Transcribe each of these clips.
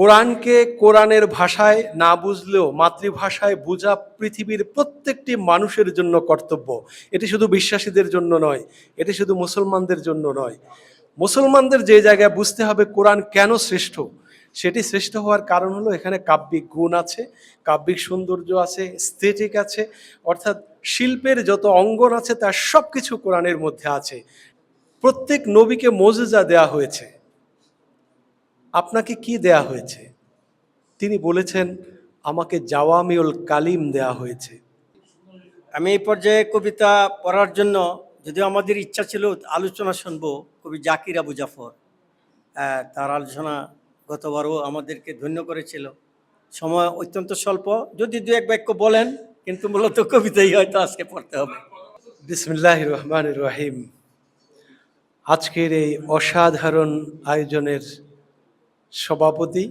কোরআনকে কোরআনের ভাষায় না বুঝলেও মাতৃভাষায় বোঝা পৃথিবীর প্রত্যেকটি মানুষের জন্য কর্তব্য। এটি শুধু বিশ্বাসীদের জন্য নয়, এটি শুধু মুসলমানদের জন্য নয়। মুসলমানদের যে জায়গায় বুঝতে হবে কোরআন কেন শ্রেষ্ঠ, সেটি শ্রেষ্ঠ হওয়ার কারণ হলো এখানে কাব্যিক গুণ আছে, কাব্যিক সৌন্দর্য আছে, স্থেটিক আছে, অর্থাৎ শিল্পের যত অঙ্গন আছে তার সব কিছু কোরআনের মধ্যে আছে। প্রত্যেক নবীকে মোজেজা দেয়া হয়েছে। আপনাকে কি দেয়া হয়েছে? তিনি বলেছেন, আমাকে জাওয়ামিউল কালিম দেয়া হয়েছে। আমি এই পর্যায়ে কবিতা পড়ার জন্য, যদিও আমাদের ইচ্ছা ছিল আলোচনা শুনবো কবি জাকির আবু জাফর, তার আলোচনা গতবারও আমাদেরকে ধন্য করেছিল। সময় অত্যন্ত স্বল্প, যদি দু এক বাক্য বলেন, কিন্তু মূলত কবিতাই হয়তো আজকে পড়তে হবে। বিসমিল্লাহির রহমানির রহিম। আজকের এই অসাধারণ আয়োজনের সভাপতি,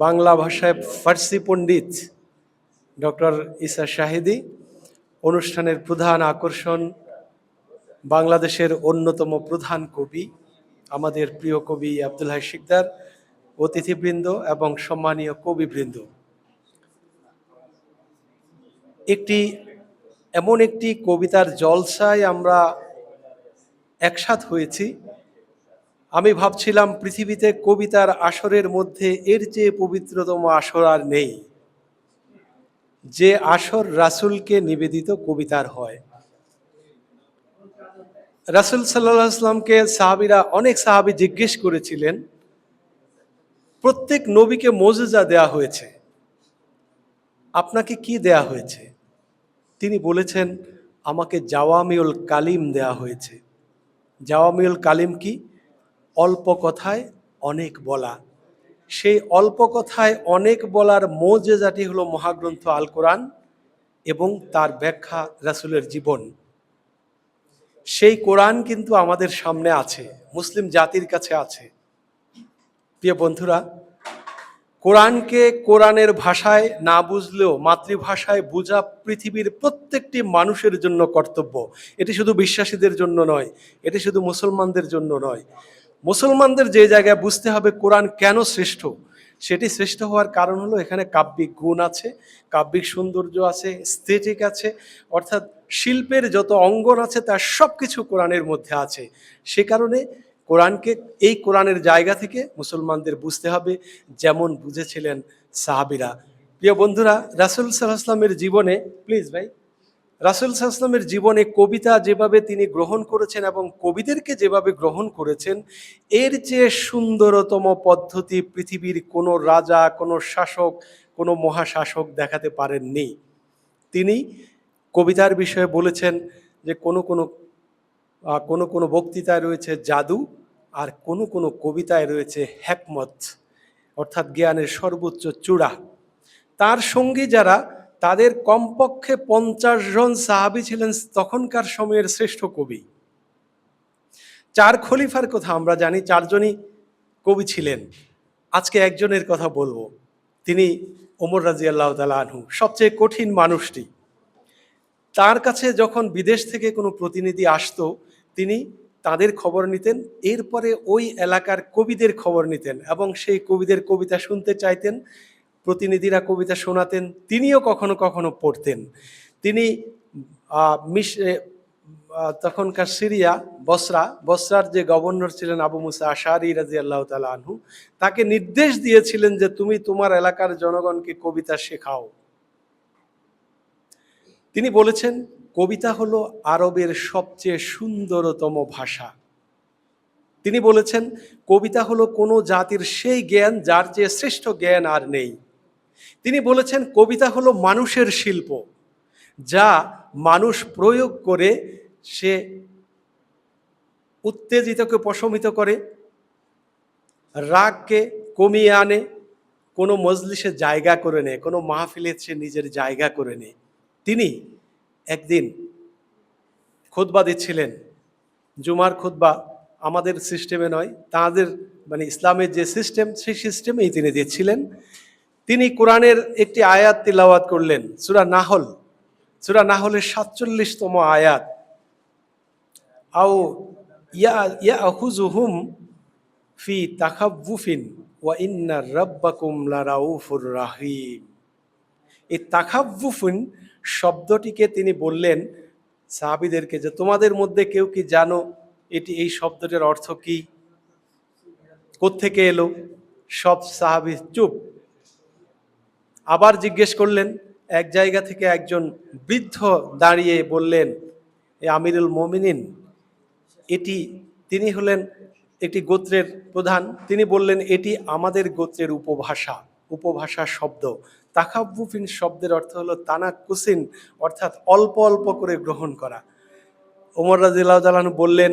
বাংলা ভাষায় ফার্সি পণ্ডিত ডক্টর ইসা শাহিদি, অনুষ্ঠানের প্রধান আকর্ষণ বাংলাদেশের অন্যতম প্রধান কবি, আমাদের প্রিয় কবি আব্দুল হাই শিকদার, অতিথিবৃন্দ এবং সম্মানীয় কবিবৃন্দ। এমন একটি কবিতার জলসায় আমরা একসাথ হয়েছি। আমি ভাবছিলাম পৃথিবীতে কবিতার আসরের মধ্যে এর চেয়ে পবিত্রতম আসর আর নেই, যে আসর রাসূলকে নিবেদিত কবিতার হয়। রাসূল সাল্লাল্লাহু আলাইহি ওয়াসাল্লামকে অনেক সাহাবী জিজ্ঞেস করেছিলেন, প্রত্যেক নবীকে মোজেজা দেয়া হয়েছে, আপনাকে কি দেয়া হয়েছে? তিনি বলেছেন, আমাকে জাওয়ামিউল কালিম দেয়া হয়েছে। জাওয়ামিউল কালিম কি? অল্প কথায় অনেক বলা। সেই অল্প কথায় অনেক বলার মোজেজাটি হলো মহাগ্রন্থ আল কোরআন এবং তার ব্যাখ্যা রাসূলের জীবন। সেই কোরআন কিন্তু আমাদের সামনে আছে, মুসলিম জাতির কাছে আছে। প্রিয় বন্ধুরা, কোরআনকে কোরআনের ভাষায় না বুঝলেও মাতৃভাষায় বোঝা পৃথিবীর প্রত্যেকটি মানুষের জন্য কর্তব্য। এটি শুধু বিশ্বাসীদের জন্য নয়, এটি শুধু মুসলমানদের জন্য নয়। মুসলমানদের যে জায়গায় বুঝতে হবে কোরআন কেন শ্রেষ্ঠ, সেটি শ্রেষ্ঠ হওয়ার কারণ হলো এখানে কাব্যিক গুণ আছে, কাব্যিক সৌন্দর্য আছে, স্থেটিক আছে, অর্থাৎ শিল্পের যত অঙ্গন আছে তার সব কিছু কোরআনের মধ্যে আছে। সে কারণে কোরআনকে এই কোরআনের জায়গা থেকে মুসলমানদের বুঝতে হবে, যেমন বুঝেছিলেন সাহাবীরা। প্রিয় বন্ধুরা, রাসূল সাল্লাল্লাহু আলাইহি ওয়াসাল্লামের জীবনে, প্লিজ ভাই, রাসূল সাল্লাল্লাহু আলাইহি ওয়াসাল্লামের জীবনে কবিতা যেভাবে তিনি গ্রহণ করেছেন এবং কবিদেরকে যেভাবে গ্রহণ করেছেন, এর চেয়ে সুন্দরতম পদ্ধতি পৃথিবীর কোনো রাজা, কোনো শাসক, কোনো মহাশাসক দেখাতে পারেননি। তিনি কবিতার বিষয়ে বলেছেন যে কোনো কোনো বক্তৃতায় রয়েছে জাদু, আর কোনো কোনো কবিতায় রয়েছে হেকমত, অর্থাৎ জ্ঞানের সর্বোচ্চ চূড়া। তার সঙ্গী যারা, তাদের কমপক্ষে 50 জন সাহাবী ছিলেন তখনকার সময়ের শ্রেষ্ঠ কবি। 4 খলিফার কথা আমরা জানি, 4 জনই কবি ছিলেন। আজকে একজনের কথা বলবো, তিনি ওমর রাদিয়াল্লাহু তাআলা আনহু, সবচেয়ে কঠিন মানুষটি। তার কাছে যখন বিদেশ থেকে কোনো প্রতিনিধি আসতো, তিনি তাদের খবর নিতেন, এরপরে ওই এলাকার কবিদের খবর নিতেন এবং সেই কবিদের কবিতা শুনতে চাইতেন। প্রতিনিধিরা কবিতা শোনাতেন, তিনিও কখনো কখনো পড়তেন। তিনি তখনকার সিরিয়া, বসরার যে গভর্নর ছিলেন আবু মুসা আশআরী রাদিয়াল্লাহু তাআলা আনহু, তাকে নির্দেশ দিয়েছিলেন যে তুমি তোমার এলাকার জনগণকে কবিতা শেখাও। তিনি বলেছেন, কবিতা হলো আরবের সবচেয়ে সুন্দরতম ভাষা। তিনি বলেছেন, কবিতা হলো কোনো জাতির সেই জ্ঞান যার চেয়ে শ্রেষ্ঠ জ্ঞান আর নেই। তিনি বলেছেন, কবিতা হলো মানুষের শিল্প, যা মানুষ প্রয়োগ করে সে উত্তেজিতকে প্রশমিত করে, রাগকে কমিয়ে আনে, কোনো মজলিসে জায়গা করে নেয়, কোনো মাহফিলে সে নিজের জায়গা করে নেয়। তিনি একদিন খুতবা দিচ্ছিলেন, জুমার খুতবা আমাদের সিস্টেমে নয়, তাদের ইসলামের যে সিস্টেম, সেই সিস্টেমেই তিনি দিচ্ছিলেন। তিনি কোরআনের একটি আয়াত তিলাওয়াত করলেন, সূরা নাহলের 47তম আয়াত। আও ইয়াখুযুহুম ফি তাখাব্বুফিন ওয়া ইন্না রাব্বাকুম লারাউফুর রাহিম। এই তাখাব্বুফুন শব্দটিকে তিনি বললেন সাহাবীদেরকে যে তোমাদের মধ্যে কেউ কি জানো এই শব্দটির অর্থ কি, কোত্থেকে এলো? সব সাহাবী চুপ। আবার জিজ্ঞেস করলেন, এক জায়গা থেকে একজন বৃদ্ধ দাঁড়িয়ে বললেন, এ আমিরুল মুমিনিন, তিনি হলেন একটি গোত্রের প্রধান, তিনি বললেন এটি আমাদের গোত্রের উপভাষা শব্দ। তাখাব্বুফিন শব্দের অর্থ হলো তানাক্কুসিন, অর্থাৎ অল্প অল্প করে গ্রহণ করা। ওমর রাদিয়াল্লাহু তাআলা আনহু বললেন,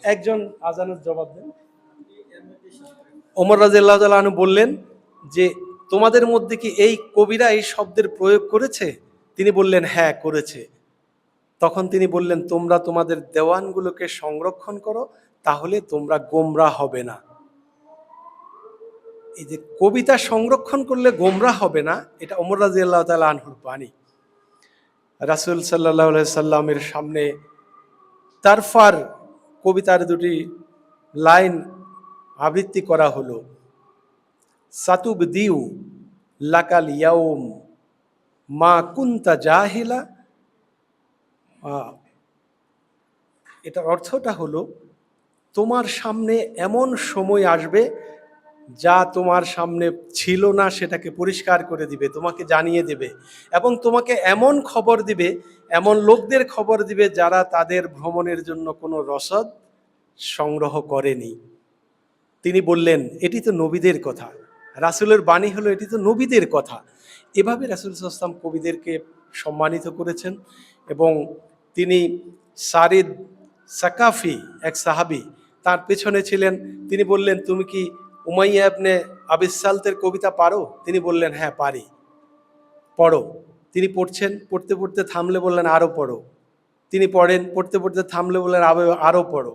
একজন আজানের জবাব দেন। ওমর রাদিয়াল্লাহু তাআলা আনহু বললেন যে তোমাদের মধ্যে কি এই কবিরা এই শব্দের প্রয়োগ করেছে? তিনি বললেন হ্যাঁ করেছে। তখন তিনি বললেন তোমরা তোমাদের দেওয়ানগুলোকে সংরক্ষণ করো, তাহলে তোমরা গোমরা হবে না। এই যে কবিতা সংরক্ষণ করলে গোমরা হবে না, এটা ওমর রাদিয়াল্লাহু তাআলা আনহুর বাণী। রাসূল সাল্লাল্লাহু আলাইহি সাল্লামের সামনে তারফার কবিতার দুটি লাইন আবৃত্তি করা হলো, সাতুবদিউ লাকাল ইয়াউম মা কুনতা জাহিলা। এটার অর্থটা হলো তোমার সামনে এমন সময় আসবে যা তোমার সামনে ছিল না সেটাকে পরিষ্কার করে দিবে, তোমাকে জানিয়ে দেবে, এবং তোমাকে এমন খবর দিবে, এমন লোকদের খবর দিবে যারা তাদের ভ্রমণের জন্য কোনো রসদ সংগ্রহ করেনি। তিনি বললেন এটি তো নবীদের কথা, রাসূলের বাণী হলো এটি তো নবীদের কথা। এভাবে রাসূল সাল্লাল্লাহু আলাইহি ওয়াসাল্লাম কবিদেরকে সম্মানিত করেছেন। এবং তিনি সারিদ সাকাফি এক সাহাবী, তার পেছনে ছিলেন, তিনি বললেন তুমি কি উমাইয়া ইবনে আবিস সালতের কবিতা পারো? তিনি বললেন হ্যাঁ পারি। পড়ো। তিনি পড়ছেন, পড়তে পড়তে থামলে বললেন আরো পড়ো। তিনি পড়েন, পড়তে পড়তে থামলে বললেন আরো পড়ো।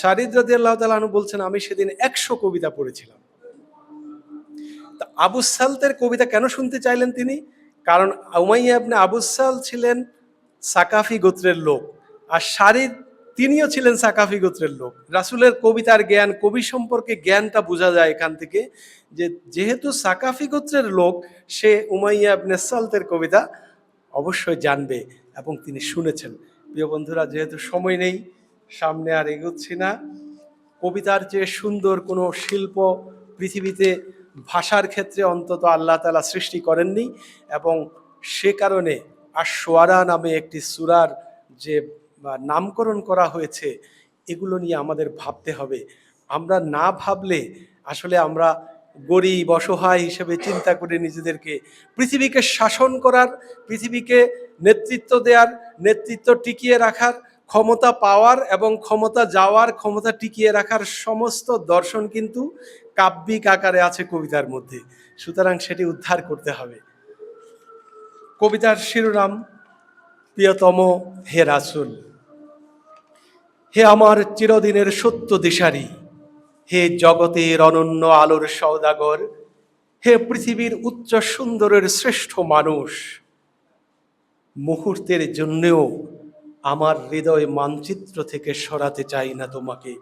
সারিদ রাদিয়াল্লাহু তাআলা আনহু বলছেন আমি সেদিন 100 কবিতা পড়েছিলাম। তা আবু সালতের কবিতা কেন শুনতে চাইলেন তিনি? কারণ উমাইয়া ইবনে আবু সাল ছিলেন সাকাফি গোত্রের লোক, আর সারিদ তিনিও ছিলেন সাকাফি গোত্রের লোক। রাসূলের কবিতার জ্ঞান, কবি সম্পর্কে জ্ঞানটা বোঝা যায় এখান থেকে, যে যেহেতু সাকাফি গোত্রের লোক, সে উমাইয়া ইবনে সালতের কবিতা অবশ্যই জানবে এবং তিনি শুনেছেন। প্রিয় বন্ধুরা, যেহেতু সময় নেই, সামনে আর এগোচ্ছি না। কবিতার যে সুন্দর কোনো শিল্প পৃথিবীতে ভাষার ক্ষেত্রে অন্তত আল্লাহ তাআলা সৃষ্টি করেননি, এবং সে কারণে আশ-শুআরা নামে একটি সূরার যে নামকরণ করা হয়েছে, এগুলো নিয়ে আমাদের ভাবতে হবে। আমরা না ভাবলে আসলে আমরা গরিব অসহায় হিসেবে চিন্তা করে নিজেদেরকে, পৃথিবীকে শাসন করার, পৃথিবীকে নেতৃত্ব দেওয়ার, নেতৃত্ব টিকিয়ে রাখার, ক্ষমতা পাওয়ার এবং ক্ষমতা যাওয়ার, ক্ষমতা টিকিয়ে রাখার সমস্ত দর্শন কিন্তু কাব্যিক আকারে আছে কবিতার মধ্যে। সুতরাং সেটি উদ্ধার করতে হবে। কবিতার শিরোনাম প্রিয়তম হে রাসূল। হে আমার চিরদিনের সত্য দিশারি, হে জগতের অনন্য আলোর সওদাগর, হে পৃথিবীর উচ্চ সুন্দরের শ্রেষ্ঠ মানুষ, মুহূর্তের জন্যেও আমার হৃদয় মানচিত্র থেকে সরাতে চাই না তোমাকে।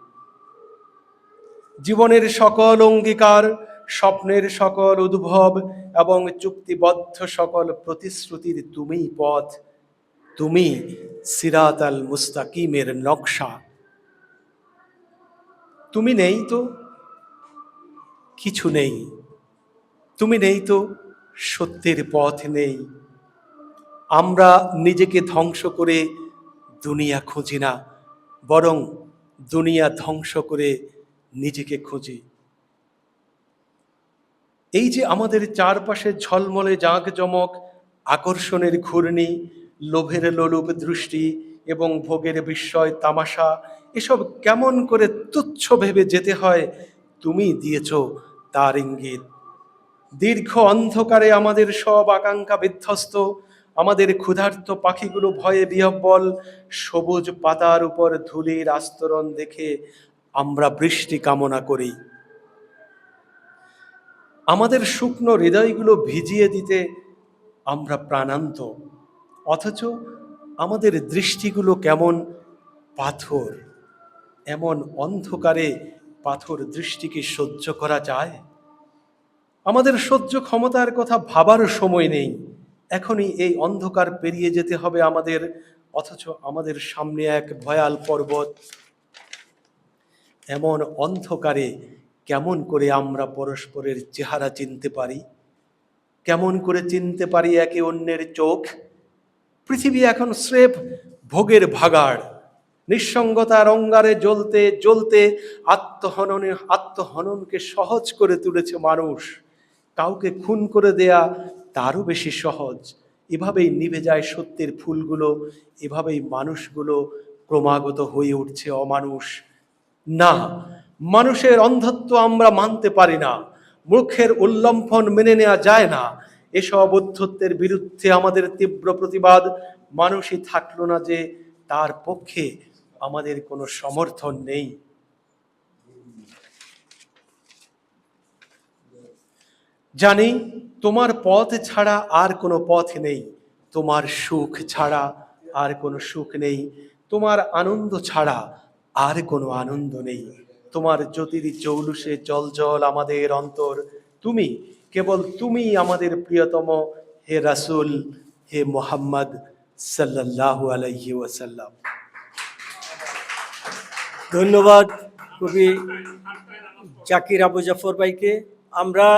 জীবনের সকল অঙ্গীকার, স্বপ্নের সকল উদ্ভব এবং চুক্তিবদ্ধ সকল প্রতিশ্রুতির তুমিই পথ, তুমি সিরাত আল মুস্তাকিমের নকশা। তুমি নেই তো কিছু নেই, তুমি নেই তো সত্যের পথ নেই। আমরা নিজেকে ধ্বংস করে দুনিয়া খুঁজি না, বরং দুনিয়া ধ্বংস করে নিজেকে খুঁজি। এই যে আমাদের চারপাশে ঝলমলে জাঁকজমক, আকর্ষণের ঘূর্ণি, লোভের লোলুপ দৃষ্টি এবং ভোগের বিস্ময় তামাশা, এসব কেমন করে তুচ্ছ ভেবে যেতে হয়, তুমি দিয়েছ তার ইঙ্গিত। দীর্ঘ অন্ধকারে আমাদের সব আকাঙ্ক্ষা বিধ্বস্ত, আমাদের ক্ষুধার্ত পাখিগুলো ভয়ে বিহ্বল, সবুজ পাতার উপর ধূলির আস্তরণ দেখে আমরা বৃষ্টি কামনা করি। আমাদের শুকনো হৃদয়গুলো ভিজিয়ে দিতে আমরা প্রাণান্ত, অথচ আমাদের দৃষ্টিগুলো কেমন পাথর। এমন অন্ধকারে পাথর দৃষ্টি কি সহ্য করা যায়? আমাদের সহ্য ক্ষমতার কথা ভাবার সময় নেই। এখনই এই অন্ধকার পেরিয়ে যেতে হবে আমাদের, অথচ আমাদের সামনে এক ভয়াল পর্বত। এমন অন্ধকারে কেমন করে আমরা পরস্পরের চেহারা চিনতে পারি? কেমন করে চিনতে পারি একে অন্যের চোখ? পৃথিবী এখন স্রেফ ভোগের ভাগাড়। নিঃসঙ্গতার অঙ্গারে জ্বলতে জ্বলতে আত্মহননকে সহজ করে তুলেছে মানুষ। কাউকে খুন করে দেয়া তারও বেশি সহজ। এভাবেই নিভে যায় সত্যের ফুলগুলো, এভাবেই মানুষগুলো ক্রমাগত হয়ে উঠছে অমানুষ। না, মানুষের অন্ধত্ব আমরা মানতে পারি না, মূর্খের উল্লম্ফন মেনে নেওয়া যায় না। এসব অধ্যত্বের বিরুদ্ধে আমাদের তীব্র প্রতিবাদ। মানুষই থাকলো না যে তার পক্ষে আমাদের কোনো সমর্থন নেই। জানি তোমার পথ ছাড়া আর কোনো পথ নেই, তোমার সুখ ছাড়া আর কোনো সুখ নেই, তোমার আনন্দ ছাড়া আর কোনো আনন্দ নেই। তোমার জ্যোতির চৌলুসে জল জল আমাদের অন্তর। তুমি, কেবল তুমি আমাদের প্রিয়তম, হে রাসূল, হে মুহাম্মদ সাল্লাল্লাহু আলাইহি ওয়াসাল্লাম। ধন্যবাদ কবি জাকির আবু জাফর ভাইকে। আমরা